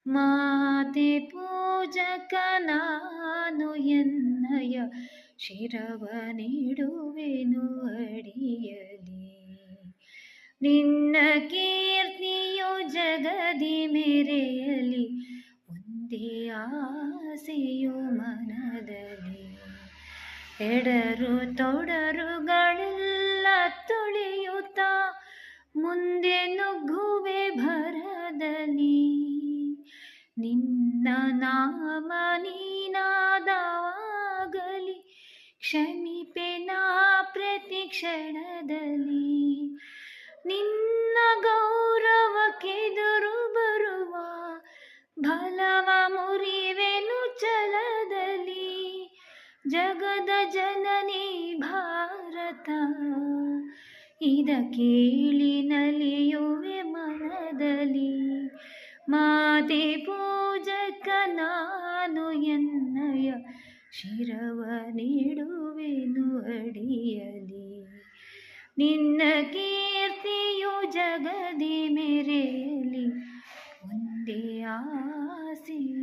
ಮಾತೆ ಪೂಜಕ ನಾನು ಎನ್ನಯ ಶಿರವ ನೀಡುವೆನು ಅಡಿಯಲಿ. ನಿನ್ನ ಕೀರ್ತಿಯು ಜಗದಿ ಮೆರೆಯಲಿ, ಒಂದೇ ಆಸೆಯು ಮನದಲ್ಲಿ. ಎಡರು ತೊಡರುಗಳೆಲ್ಲ ತುಳಿಯುತ್ತ ಮುಂದೆ ನುಗ್ಗುವೆ ಭರದಲ್ಲಿ. ನಿನ್ನ ನಾಮ ನೀನಾದವಾಗಲಿ, ಕ್ಷಮಿಪೆನಾ ಪ್ರತಿ ಕ್ಷಣದಲ್ಲಿ. ನಿನ್ನ ಗೌರವಕ್ಕೆದುರು ಬರುವ ಬಲವ ಮುರಿವೆನು ಛಲದಲ್ಲಿ. ಜಗದ ಜನನಿ ಭಾರತ, ಇದ ಕೇಳಿ ನಲಿಯುವೆ ಮನದಲ್ಲಿ. ಮಾತೆ ಪೂಜಕ ನಾನು ಎನ್ನಯ ಶಿರವ ನೀಡುವೆನು ಅಡಿಯಲಿ. ನಿನ್ನ ಕೀರ್ತಿಯು ಜಗದಿ ಮೆರೆಯಲಿ, ಒಂದೇ ಆಸೆ